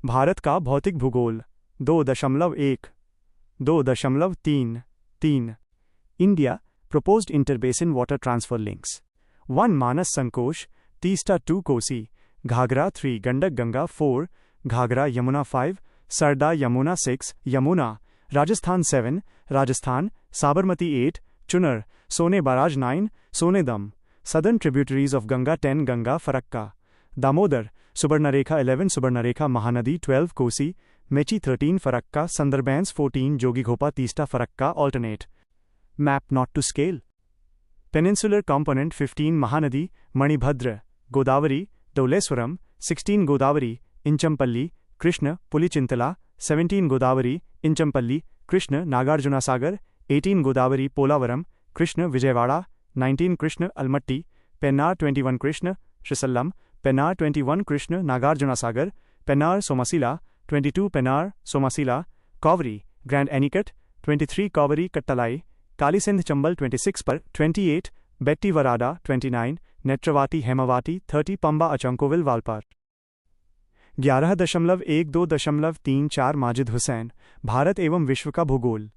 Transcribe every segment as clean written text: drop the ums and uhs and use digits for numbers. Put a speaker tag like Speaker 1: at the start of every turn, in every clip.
Speaker 1: भारत का भौतिक भूगोल 2.1 2.33 India proposed interbasin water transfer links 1 Manas Sankosh Teesta 2 Kosi Ghaghara 3 Gandak Ganga 4 Ghaghara Yamuna 5 Sarda Yamuna 6 Yamuna Rajasthan 7 Rajasthan Sabarmati 8 Chunar Sone barrage 9 Sone dam southern tributaries of Ganga 10 Ganga Farakka Damodar Subarnarekha 11 Subarnarekha Mahanadi 12 Kosi Mechi 13 Farakka Sunderbans 14 Jogighopa Teesta Farakka alternate map not to scale peninsular component 15 Mahanadi Manibhadra Godavari Dowleswaram 16 Godavari Inchampalli Krishna Pulichintala 17 Godavari Inchampalli Krishna Nagarjunasagar 18 Godavari Polavaram Krishna Vijayawada 19 Krishna Almatti Pennar 21 Krishna Srisailam Pennar 21 Krishna Nagarjunasagar Pennar Somasila 22 Pennar Somasila Cauvery grand anicut 23 Cauvery Kattalai Kalisindh Chambal 26 पर 28 बेट्टी वराडा 29 नेत्रवाटी हेमावाटी 30 पंबा अचंकोविल वालपार 11.12.34 माजिद हुसैन भारत एवं विश्व का भूगोल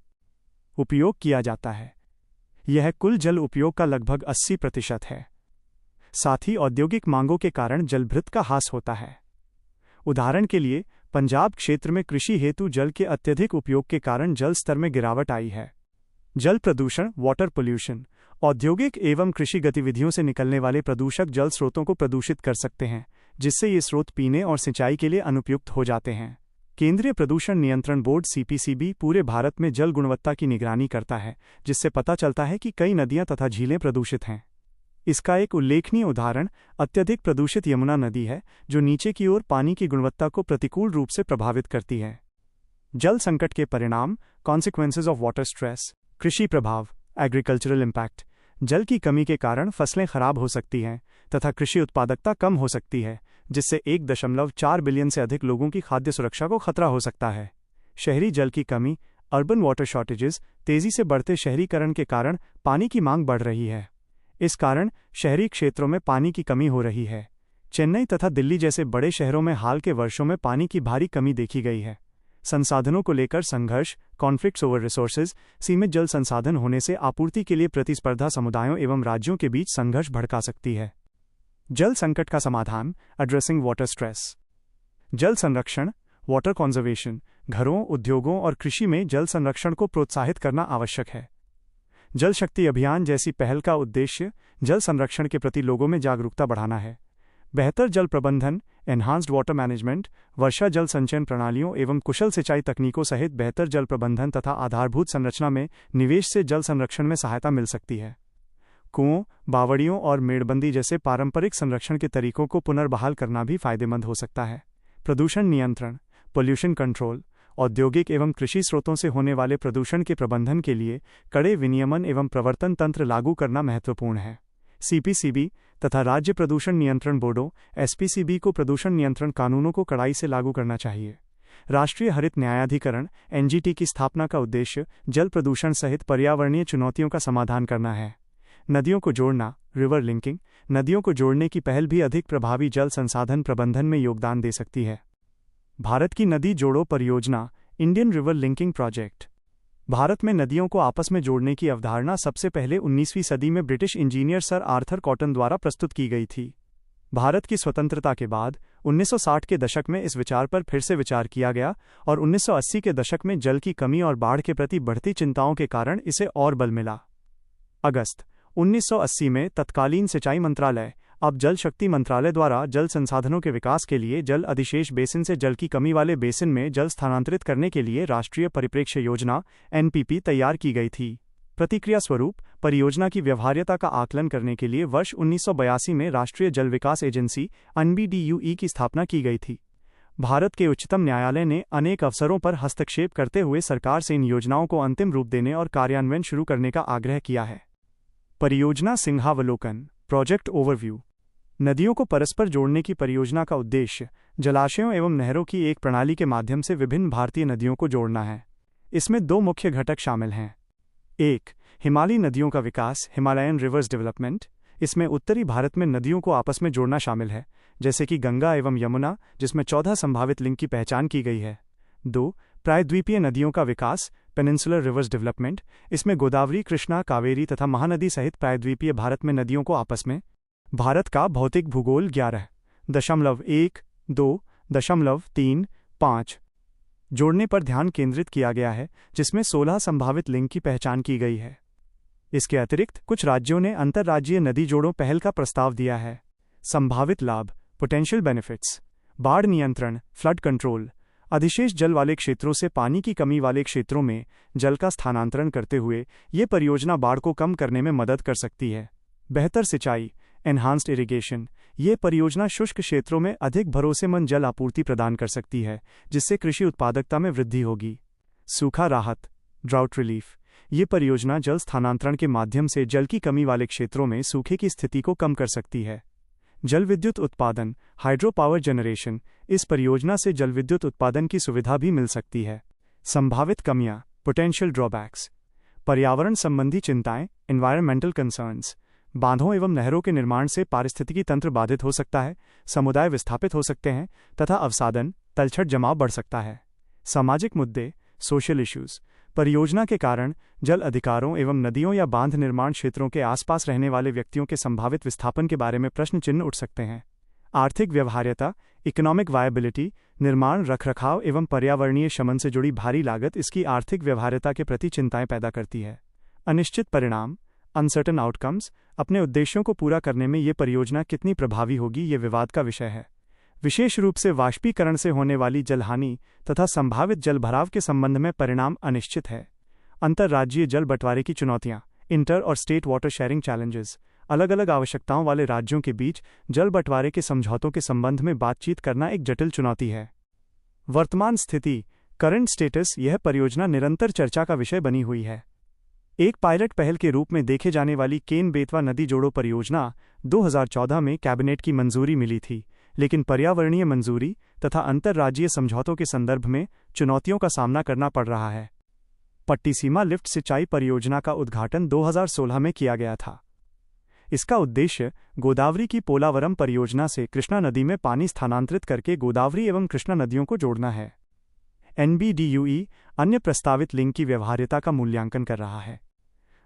Speaker 1: उपयोग किया जाता है। यह कुल जल उपयोग का लगभग 80% है। साथ ही औद्योगिक मांगों के कारण जलभृत का ह्रास होता है। उदाहरण के लिए पंजाब क्षेत्र में कृषि हेतु जल के अत्यधिक उपयोग के कारण जल स्तर में गिरावट आई है। जल प्रदूषण वाटर पोल्यूशन औद्योगिक एवं कृषि गतिविधियों से निकलने वाले प्रदूषक जल स्रोतों को प्रदूषित कर सकते हैं, जिससे ये स्रोत पीने और सिंचाई के लिए अनुपयुक्त हो जाते हैं। केंद्रीय प्रदूषण नियंत्रण बोर्ड सीपीसीबी पूरे भारत में जल गुणवत्ता की निगरानी करता है, जिससे पता चलता है कि कई नदियां तथा झीलें प्रदूषित हैं। इसका एक उल्लेखनीय उदाहरण अत्यधिक प्रदूषित यमुना नदी है, जो नीचे की ओर पानी की गुणवत्ता को प्रतिकूल रूप से प्रभावित करती है। जल संकट के परिणाम कॉन्सिक्वेंसेज ऑफ वाटर स्ट्रेस कृषि प्रभाव एग्रीकल्चरल इम्पैक्ट जल की कमी के कारण फसलें खराब हो सकती हैं तथा कृषि उत्पादकता कम हो सकती है, जिससे 1.4 बिलियन से अधिक लोगों की खाद्य सुरक्षा को खतरा हो सकता है। शहरी जल की कमी अर्बन वाटर शॉर्टेजेस तेजी से बढ़ते शहरीकरण के कारण पानी की मांग बढ़ रही है। इस कारण शहरी क्षेत्रों में पानी की कमी हो रही है। चेन्नई तथा दिल्ली जैसे बड़े शहरों में हाल के वर्षों में पानी की भारी कमी देखी गई है। संसाधनों को लेकर संघर्ष कॉन्फ्लिक्ट्स ओवर रिसोर्सेज सीमित जल संसाधन होने से आपूर्ति के लिए प्रतिस्पर्धा समुदायों एवं राज्यों के बीच संघर्ष भड़का सकती है। जल संकट का समाधान एड्रेसिंग वाटर स्ट्रेस जल संरक्षण वाटर कंजर्वेशन घरों उद्योगों और कृषि में जल संरक्षण को प्रोत्साहित करना आवश्यक है। जल शक्ति अभियान जैसी पहल का उद्देश्य जल संरक्षण के प्रति लोगों में जागरूकता बढ़ाना है। बेहतर जल प्रबंधन एनहांस्ड वाटर मैनेजमेंट वर्षा जल संचयन प्रणालियों एवं कुशल सिंचाई तकनीकों सहित बेहतर जल प्रबंधन तथा आधारभूत संरचना में निवेश से जल संरक्षण में सहायता मिल सकती है। कुओं बावड़ियों और मेड़बंदी जैसे पारंपरिक संरक्षण के तरीकों को पुनर्बहाल करना भी फायदेमंद हो सकता है। प्रदूषण नियंत्रण पोल्यूशन कंट्रोल औद्योगिक एवं कृषि स्रोतों से होने वाले प्रदूषण के प्रबंधन के लिए कड़े विनियमन एवं प्रवर्तन तंत्र लागू करना महत्वपूर्ण है। सीपीसीबी तथा राज्य प्रदूषण नियंत्रण बोर्डों एसपीसीबी को प्रदूषण नियंत्रण कानूनों को कड़ाई से लागू करना चाहिए। राष्ट्रीय हरित न्यायाधिकरण एनजीटी की स्थापना का उद्देश्य जल प्रदूषण सहित पर्यावरणीय चुनौतियों का समाधान करना है। नदियों को जोड़ना रिवर लिंकिंग नदियों को जोड़ने की पहल भी अधिक प्रभावी जल संसाधन प्रबंधन में योगदान दे सकती है। भारत की नदी जोड़ो परियोजना Indian river linking project Bharat में नदियों को आपस में जोड़ने की अवधारणा सबसे पहले 19वीं सदी में British engineer sir Arthur cotton द्वारा प्रस्तुत की गई थी। भारत की स्वतंत्रता के बाद 1960 के दशक में इस विचार पर फिर से विचार किया गया और 1980 के दशक में जल की कमी और बाढ़ के प्रति बढ़ती चिंताओं के कारण इसे और बल मिला। अगस्त 1980 में तत्कालीन सिंचाई मंत्रालय अब जल शक्ति मंत्रालय द्वारा जल संसाधनों के विकास के लिए जल अधिशेष बेसिन से जल की कमी वाले बेसिन में जल स्थानांतरित करने के लिए राष्ट्रीय परिप्रेक्ष्य योजना एनपीपी तैयार की गई थी। प्रतिक्रिया स्वरूप परियोजना की व्यवहार्यता का आकलन करने के लिए वर्ष 1982 में राष्ट्रीय जल विकास एजेंसी एनबीडीयूई की स्थापना की गई थी। भारत के उच्चतम न्यायालय ने अनेक अवसरों पर हस्तक्षेप करते हुए सरकार से इन योजनाओं को अंतिम रूप देने और कार्यान्वयन शुरू करने का आग्रह किया है। परियोजना सिंहावलोकन प्रोजेक्ट ओवरव्यू नदियों को परस्पर जोड़ने की परियोजना का उद्देश्य जलाशयों एवं नहरों की एक प्रणाली के माध्यम से विभिन्न भारतीय नदियों को जोड़ना है। इसमें दो मुख्य घटक शामिल हैं। 1. हिमालयी नदियों का विकास हिमालयन रिवर्स डेवलपमेंट। इसमें उत्तरी भारत में नदियों को आपस में जोड़ना शामिल है, जैसे कि गंगा एवं यमुना, जिसमें 14 संभावित लिंक की पहचान की गई है। 2. प्रायद्वीपीय नदियों का विकास, पेनिनसुलर रिवर्स डेवलपमेंट। इसमें गोदावरी, कृष्णा, कावेरी तथा महानदी सहित प्रायद्वीपीय भारत में नदियों को आपस में। भारत का भौतिक भूगोल 11.1.2.3.5 जोड़ने पर ध्यान केंद्रित किया गया है, जिसमें 16 संभावित लिंक की पहचान की गई है। इसके अतिरिक्त कुछ राज्यों ने अंतर्राज्यीय नदी जोड़ों पहल का प्रस्ताव दिया है। संभावित लाभ, पोटेंशियल बेनिफिट्स, बाढ़ नियंत्रण, फ्लड कंट्रोल। अधिशेष जल वाले क्षेत्रों से पानी की कमी वाले क्षेत्रों में जल का स्थानांतरण करते हुए ये परियोजना बाढ़ को कम करने में मदद कर सकती है। बेहतर सिंचाई, एनहांस्ड इरिगेशन। ये परियोजना शुष्क क्षेत्रों में अधिक भरोसेमंद जल आपूर्ति प्रदान कर सकती है, जिससे कृषि उत्पादकता में वृद्धि होगी। सूखा राहत, ड्राउट रिलीफ। ये परियोजना जल स्थानांतरण के माध्यम से जल की कमी वाले क्षेत्रों में सूखे की स्थिति को कम कर सकती है। जल विद्युत उत्पादन, हाइड्रो पावर जनरेशन। इस परियोजना से जल विद्युत उत्पादन की सुविधा भी मिल सकती है। संभावित कमियां, पोटेंशियल ड्रॉबैक्स। पर्यावरण संबंधी चिंताएं, एनवायरमेंटल कंसर्न्स। बांधों एवं नहरों के निर्माण से पारिस्थितिकी तंत्र बाधित हो सकता है, समुदाय विस्थापित हो सकते हैं तथा अवसादन, तलछट जमाव बढ़ सकता है। सामाजिक मुद्दे, सोशल इश्यूज। परियोजना के कारण जल अधिकारों एवं नदियों या बांध निर्माण क्षेत्रों के आसपास रहने वाले व्यक्तियों के संभावित विस्थापन के बारे में प्रश्न चिन्ह उठ सकते हैं। आर्थिक व्यवहार्यता, इकोनॉमिक वायबिलिटी। निर्माण, रखरखाव एवं पर्यावरणीय शमन से जुड़ी भारी लागत इसकी आर्थिक व्यवहार्यता के प्रति चिंताएं पैदा करती है। अनिश्चित परिणाम, अनसर्टन आउटकम्स। अपने उद्देश्यों को पूरा करने में ये परियोजना कितनी प्रभावी होगी, ये विवाद का विषय है। विशेष रूप से वाष्पीकरण से होने वाली जलहानि तथा संभावित जलभराव के संबंध में परिणाम अनिश्चित है। अंतर्राज्यीय जल बंटवारे की चुनौतियां, इंटर और स्टेट वाटर शेयरिंग चैलेंजेस। अलग अलग आवश्यकताओं वाले राज्यों के बीच जल बंटवारे के समझौतों के संबंध में बातचीत करना एक जटिल चुनौती है। वर्तमान स्थिति, करंट स्टेटस। यह परियोजना निरंतर चर्चा का विषय बनी हुई है। एक पायलट पहल के रूप में देखे जाने वाली केन बेतवा नदी जोड़ो परियोजना 2014 में कैबिनेट की मंजूरी मिली थी, लेकिन पर्यावरणीय मंजूरी तथा अंतर्राज्यीय समझौतों के संदर्भ में चुनौतियों का सामना करना पड़ रहा है। पट्टिसीमा लिफ्ट सिंचाई परियोजना का उद्घाटन 2016 में किया गया था। इसका उद्देश्य गोदावरी की पोलावरम परियोजना से कृष्णा नदी में पानी स्थानांतरित करके गोदावरी एवं कृष्णा नदियों को जोड़ना है। NBDUE अन्य प्रस्तावित लिंक की व्यवहार्यता का मूल्यांकन कर रहा है।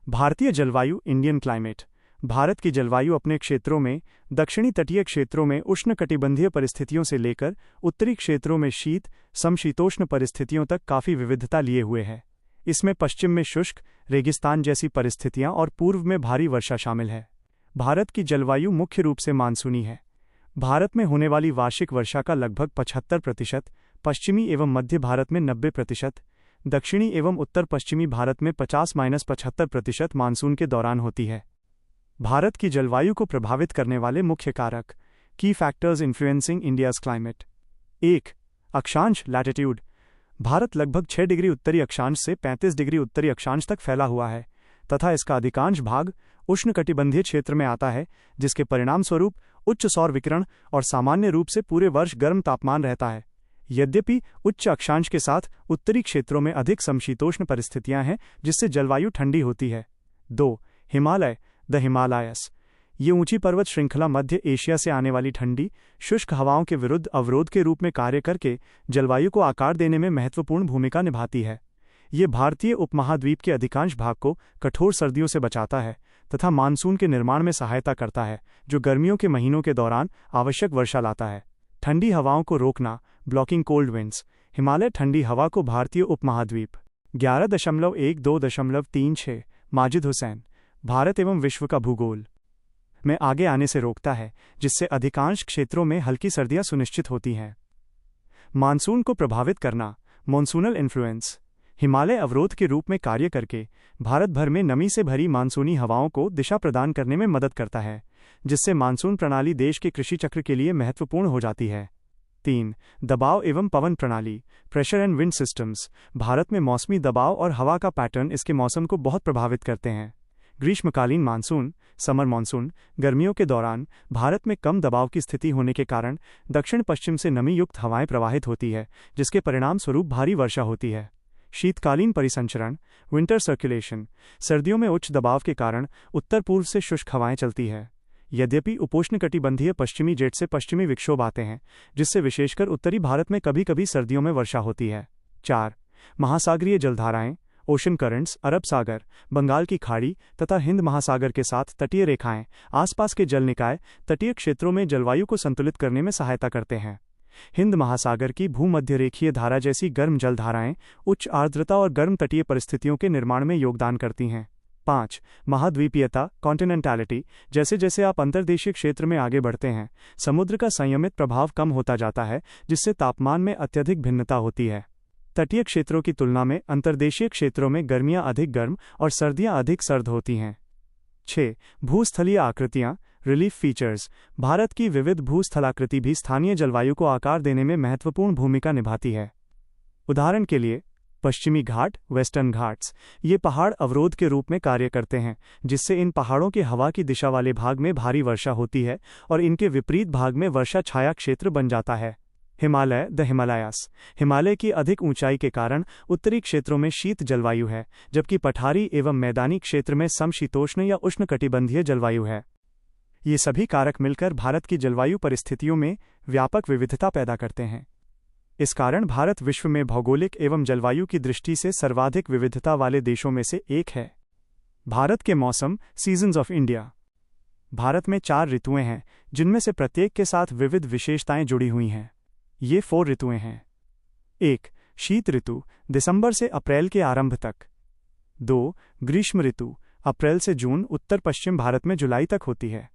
Speaker 1: भारतीय जलवायु, इंडियन क्लाइमेट। भारत की जलवायु अपने क्षेत्रों में दक्षिणी तटीय क्षेत्रों में उष्णकटिबंधीय परिस्थितियों से लेकर उत्तरी क्षेत्रों में शीत समशीतोष्ण परिस्थितियों तक काफ़ी विविधता लिए हुए है। इसमें पश्चिम में शुष्क, रेगिस्तान जैसी परिस्थितियां और पूर्व में भारी वर्षा शामिल है। भारत की जलवायु मुख्य रूप से मानसूनी है। भारत में होने वाली वार्षिक वर्षा का लगभग 75%, पश्चिमी एवं मध्य भारत में 90%, दक्षिणी एवं उत्तर पश्चिमी भारत में 50-75% मानसून के दौरान होती है। भारत की जलवायु को प्रभावित करने वाले मुख्य कारक, की फैक्टर्स इन्फ्लुएंसिंग इंडियाज क्लाइमेट। 1. अक्षांश, लैटिट्यूड। भारत लगभग 6 डिग्री उत्तरी अक्षांश से 35 डिग्री उत्तरी अक्षांश तक फैला हुआ है तथा इसका अधिकांश भाग उष्णकटिबंधीय क्षेत्र में आता है, जिसके परिणामस्वरूप उच्च सौर विकिरण और सामान्य रूप से पूरे वर्ष गर्म तापमान रहता है। यद्यपि उच्च अक्षांश के साथ उत्तरी क्षेत्रों में अधिक समशीतोष्ण परिस्थितियां हैं, जिससे जलवायु ठंडी होती है। 2. Himalaya, the Himalayas. ये ऊंची पर्वत श्रृंखला मध्य एशिया से आने वाली ठंडी, शुष्क हवाओं के विरुद्ध अवरोध के रूप में कार्य करके जलवायु को आकार देने में महत्वपूर्ण भूमिका निभाती है। ये भारतीय उपमहाद्वीप के अधिकांश भाग को कठोर सर्दियों से बचाता है तथा मानसून के निर्माण में सहायता करता है, जो गर्मियों के महीनों के दौरान आवश्यक वर्षा लाता है। ठंडी हवाओं को रोकना, ब्लॉकिंग कोल्ड विंड्स। हिमालय ठंडी हवा को भारतीय उपमहाद्वीप। 11.1.2.36 माजिद हुसैन। भारत एवं विश्व का भूगोल में आगे आने से रोकता है, जिससे अधिकांश क्षेत्रों में हल्की सर्दियां सुनिश्चित होती हैं। मानसून को प्रभावित करना, मॉनसूनल इन्फ्लुएंस। हिमालय अवरोध के रूप में कार्य करके भारत भर में नमी से भरी मानसूनी हवाओं को दिशा प्रदान करने में मदद करता है, जिससे मानसून प्रणाली देश के कृषि चक्र के लिए महत्वपूर्ण हो जाती है। 3. दबाव एवं पवन प्रणाली, pressure and wind systems. Bharat में मौसमी दबाव और हवा का पैटर्न इसके मौसम को बहुत प्रभावित करते हैं। ग्रीष्मकालीन मानसून, समर मानसून। गर्मियों के दौरान भारत में कम दबाव की स्थिति होने के कारण दक्षिण पश्चिम से नमी युक्त हवाएं प्रवाहित होती है, जिसके परिणाम स्वरूप भारी वर्षा होती है। शीतकालीन परिसंचरण, विंटर सर्कुलेशन। सर्दियों में उच्च दबाव के कारण उत्तर पूर्व से शुष्क हवाएं चलती है। यद्यपि उपोष्णकटिबंधीय पश्चिमी जेट से पश्चिमी विक्षोभ आते हैं, जिससे विशेषकर उत्तरी भारत में कभी कभी सर्दियों में वर्षा होती है। 4. महासागरीय जलधाराएं, ओशन करंट्स, अरब सागर, बंगाल की खाड़ी तथा हिंद महासागर के साथ तटीय रेखाएं, आसपास के जल निकाय तटीय क्षेत्रों में जलवायु को संतुलित करने में सहायता करते हैं। हिंद महासागर की भूमध्यरेखीय धारा जैसी गर्म जलधाराएं उच्च आर्द्रता और गर्म तटीय परिस्थितियों के निर्माण में योगदान करती हैं। 5. महाद्वीपीयता, कॉन्टिनेंटैलिटी, जैसे जैसे आप अंतर्देशीय क्षेत्र में आगे बढ़ते हैं, समुद्र का संयमित प्रभाव कम होता जाता है, जिससे तापमान में अत्यधिक भिन्नता होती है। तटीय क्षेत्रों की तुलना में अंतर्देशीय क्षेत्रों में गर्मियां अधिक गर्म और सर्दियां अधिक सर्द होती हैं। 6. भूस्थलीय आकृतियां, रिलीफ फीचर्स, भारत की विविध भूस्थलाकृति भी स्थानीय जलवायु को आकार देने में महत्वपूर्ण भूमिका निभाती है। उदाहरण के लिए पश्चिमी घाट, वेस्टर्न घाट्स, ये पहाड़ अवरोध के रूप में कार्य करते हैं, जिससे इन पहाड़ों के हवा की दिशा वाले भाग में भारी वर्षा होती है और इनके विपरीत भाग में वर्षा छाया क्षेत्र बन जाता है। हिमालय, द हिमालयास, हिमालय की अधिक ऊंचाई के कारण उत्तरी क्षेत्रों में शीत जलवायु है, जबकि पठारी एवं मैदानी क्षेत्र में समशीतोष्ण या उष्णकटिबंधीय जलवायु है। ये सभी कारक मिलकर भारत की जलवायु परिस्थितियों में व्यापक विविधता पैदा करते हैं। इस कारण भारत विश्व में भौगोलिक एवं जलवायु की दृष्टि से सर्वाधिक विविधता वाले देशों में से एक है। भारत के मौसम, सीजन्स ऑफ इंडिया। भारत में 4 ऋतुएं हैं, जिनमें से प्रत्येक के साथ विविध विशेषताएं जुड़ी हुई हैं। ये 4 ऋतुएं हैं। 1. शीत ऋतु, दिसंबर से अप्रैल के आरंभ तक। 2. ग्रीष्म ऋतु, अप्रैल से जून, उत्तर पश्चिम भारत में जुलाई तक होती है।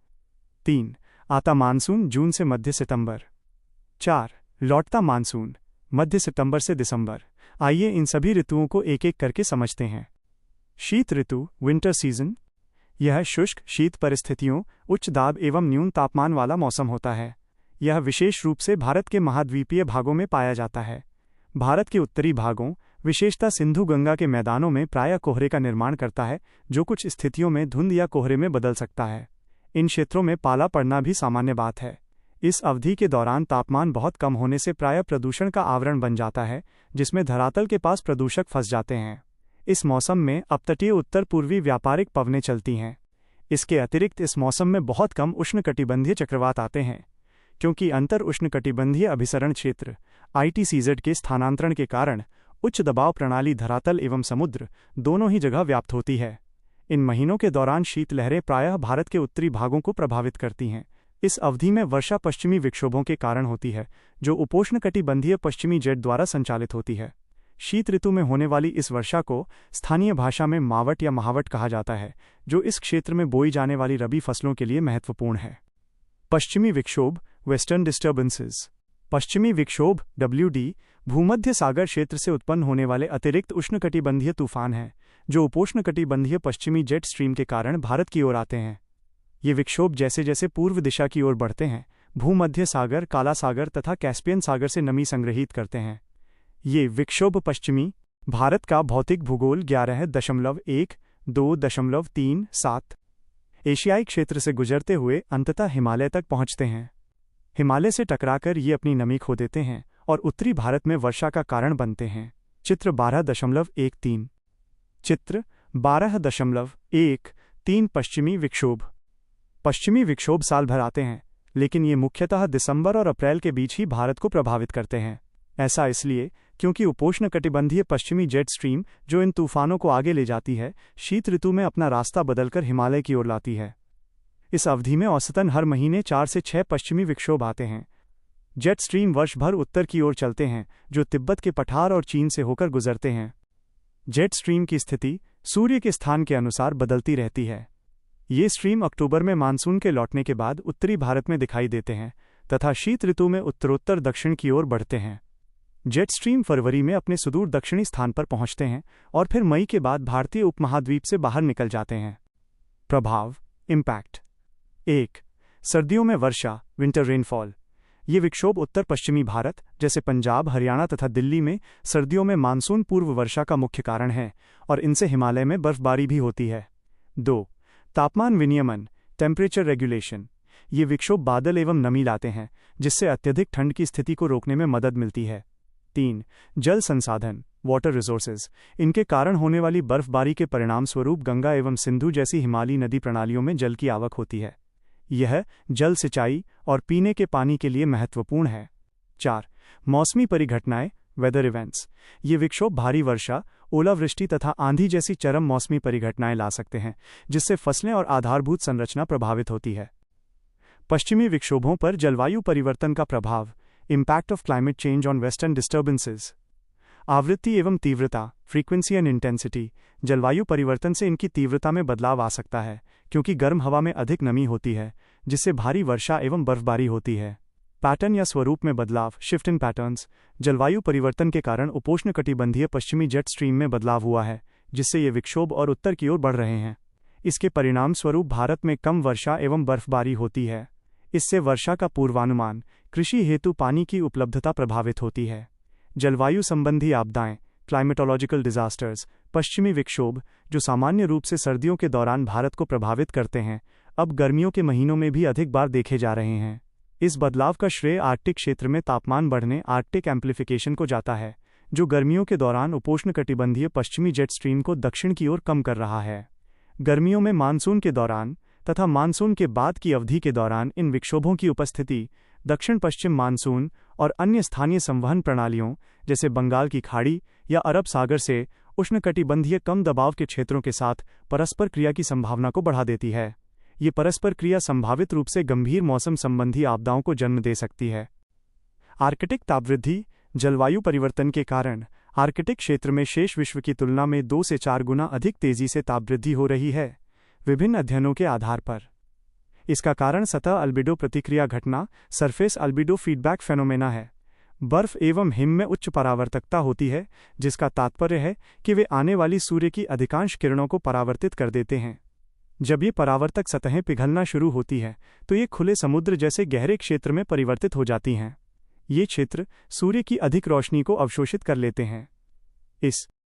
Speaker 1: 3. आता मानसून, जून से मध्य सितंबर। 4. लौटता मानसून, मध्य सितंबर से दिसंबर। आइए इन सभी ऋतुओं को एक एक करके समझते हैं। शीत ऋतु, विंटर सीजन। यह शुष्क, शीत परिस्थितियों, उच्च दाब एवं न्यून तापमान वाला मौसम होता है। यह विशेष रूप से भारत के महाद्वीपीय भागों में पाया जाता है। भारत के उत्तरी भागों, विशेषतः सिंधु गंगा के मैदानों में प्रायः कोहरे का निर्माण करता है, जो कुछ स्थितियों में धुंध या कोहरे में बदल सकता है। इन क्षेत्रों में पाला पड़ना भी सामान्य बात है। इस अवधि के दौरान तापमान बहुत कम होने से प्रायः प्रदूषण का आवरण बन जाता है, जिसमें धरातल के पास प्रदूषक फंस जाते हैं। इस मौसम में अपतटीय उत्तर पूर्वी व्यापारिक पवनें चलती हैं। इसके अतिरिक्त इस मौसम में बहुत कम उष्णकटिबंधीय चक्रवात आते हैं, क्योंकि अंतर उष्णकटिबंधीय अभिसरण क्षेत्र ITCZ के स्थानांतरण के कारण उच्च दबाव प्रणाली धरातल एवं समुद्र दोनों ही जगह व्याप्त होती है। इन महीनों के दौरान शीतलहरें प्रायः भारत के उत्तरी भागों को प्रभावित करती हैं। इस अवधि में वर्षा पश्चिमी विक्षोभों के कारण होती है, जो उपोष्णकटिबंधीय पश्चिमी जेट द्वारा संचालित होती है। शीत ऋतु में होने वाली इस वर्षा को स्थानीय भाषा में मावट या महावट कहा जाता है, जो इस क्षेत्र में बोई जाने वाली रबी फसलों के लिए महत्वपूर्ण है। पश्चिमी विक्षोभ, वेस्टर्न डिस्टर्बेंसेस। पश्चिमी विक्षोभ WD भूमध्य सागर क्षेत्र से उत्पन्न होने वाले अतिरिक्त उष्णकटिबंधीय तूफान हैं, जो उपोष्णकटिबंधीय पश्चिमी जेट स्ट्रीम के कारण भारत की ओर आते हैं। ये विक्षोभ जैसे जैसे पूर्व दिशा की ओर बढ़ते हैं, भूमध्य सागर, काला सागर तथा कैस्पियन सागर से नमी संग्रहित करते हैं। ये विक्षोभ पश्चिमी भारत का भौतिक भूगोल 11.1-2.37 एशियाई क्षेत्र से गुजरते हुए अंततः हिमालय तक पहुंचते हैं। हिमालय से टकराकर ये अपनी नमी खो देते हैं और उत्तरी भारत में वर्षा का कारण बनते हैं। चित्र 12.13। चित्र 12.13 पश्चिमी विक्षोभ। पश्चिमी विक्षोभ साल भर आते हैं, लेकिन ये मुख्यतः दिसंबर और अप्रैल के बीच ही भारत को प्रभावित करते हैं। ऐसा इसलिए क्योंकि उपोष्णकटिबंधीय पश्चिमी जेट स्ट्रीम, जो इन तूफानों को आगे ले जाती है, शीत ऋतु में अपना रास्ता बदलकर हिमालय की ओर लाती है। इस अवधि में औसतन हर महीने 4 से 6 पश्चिमी विक्षोभ आते हैं। जेट स्ट्रीम वर्ष भर उत्तर की ओर चलते हैं, जो तिब्बत के पठार और चीन से होकर गुजरते हैं। जेट स्ट्रीम की स्थिति सूर्य के स्थान के अनुसार बदलती रहती है। ये स्ट्रीम अक्टूबर में मानसून के लौटने के बाद उत्तरी भारत में दिखाई देते हैं तथा शीत ऋतु में उत्तरोत्तर दक्षिण की ओर बढ़ते हैं। जेट स्ट्रीम फरवरी में अपने सुदूर दक्षिणी स्थान पर पहुंचते हैं और फिर मई के बाद भारतीय उपमहाद्वीप से बाहर निकल जाते हैं। प्रभाव, इम्पैक्ट। 1. सर्दियों में वर्षा, विंटर रेनफॉल। ये विक्षोभ उत्तर पश्चिमी भारत जैसे पंजाब, हरियाणा तथा दिल्ली में सर्दियों में मानसून पूर्व वर्षा का मुख्य कारण है और इनसे हिमालय में बर्फबारी भी होती है। 2. तापमान विनियमन, टेम्परेचर रेगुलेशन। ये विक्षोभ बादल एवं नमी लाते हैं, जिससे अत्यधिक ठंड की स्थिति को रोकने में मदद मिलती है। 3. जल संसाधन, वाटर रिसोर्सेज। इनके कारण होने वाली बर्फबारी के परिणामस्वरूप गंगा एवं सिंधु जैसी हिमालयी नदी प्रणालियों में जल की आवक होती है। यह जल सिंचाई और पीने के पानी के लिए महत्वपूर्ण है। 4. मौसमी परिघटनाएं, वेदर इवेंट्स। ये विक्षोभ भारी वर्षा, ओलावृष्टि तथा आंधी जैसी चरम मौसमी परिघटनाएं ला सकते हैं, जिससे फसलें और आधारभूत संरचना प्रभावित होती है। पश्चिमी विक्षोभों पर जलवायु परिवर्तन का प्रभाव, impact of climate change on western disturbances. आवृत्ति एवं तीव्रता, फ्रीक्वेंसी एंड इंटेंसिटी। जलवायु परिवर्तन से इनकी तीव्रता में बदलाव आ सकता है, क्योंकि गर्म हवा में अधिक नमी होती है, जिससे भारी वर्षा एवं बर्फबारी होती है। पैटर्न या स्वरूप में बदलाव, शिफ्ट इन पैटर्न्स। जलवायु परिवर्तन के कारण उपोष्णकटिबंधीय पश्चिमी जेट स्ट्रीम में बदलाव हुआ है, जिससे ये विक्षोभ और उत्तर की ओर बढ़ रहे हैं। इसके परिणाम स्वरूप भारत में कम वर्षा एवं बर्फबारी होती है। इससे वर्षा का पूर्वानुमान, कृषि हेतु पानी की उपलब्धता प्रभावित होती है। जलवायु संबंधी आपदाएं, क्लाइमेटोलॉजिकल डिजास्टर्स। पश्चिमी विक्षोभ, जो सामान्य रूप से सर्दियों के दौरान भारत को प्रभावित करते हैं, अब गर्मियों के महीनों में भी अधिक बार देखे जा रहे हैं। इस बदलाव का श्रेय आर्कटिक क्षेत्र में तापमान बढ़ने, आर्कटिक एम्प्लीफिकेशन को जाता है, जो गर्मियों के दौरान उपोष्णकटिबंधीय पश्चिमी जेट स्ट्रीम को दक्षिण की ओर कम कर रहा है। गर्मियों में मानसून के दौरान तथा मानसून के बाद की अवधि के दौरान इन विक्षोभों की उपस्थिति दक्षिण पश्चिम मानसून और अन्य स्थानीय संवहन प्रणालियों जैसे बंगाल की खाड़ी या अरब सागर से उष्णकटिबंधीय कम दबाव के क्षेत्रों के साथ परस्पर क्रिया की संभावना को बढ़ा देती है। ये परस्पर क्रिया संभावित रूप से गंभीर मौसम संबंधी आपदाओं को जन्म दे सकती है। आर्कटिक तापवृद्धि। जलवायु परिवर्तन के कारण आर्कटिक क्षेत्र में शेष विश्व की तुलना में 2 से 4 गुना अधिक तेजी से तापवृद्धि हो रही है, विभिन्न अध्ययनों के आधार पर। इसका कारण सतह अल्बिडो प्रतिक्रिया घटना, सरफेस अल्बिडो फीडबैक फेनोमेना है। बर्फ एवं हिम में उच्च परावर्तकता होती है, जिसका तात्पर्य है कि वे आने वाली सूर्य की अधिकांश किरणों को परावर्तित कर देते हैं। जब ये परावर्तक सतहें पिघलना शुरू होती है, तो ये खुले समुद्र जैसे गहरे क्षेत्र में परिवर्तित हो जाती हैं। ये क्षेत्र सूर्य की अधिक रोशनी को अवशोषित कर लेते हैं। इस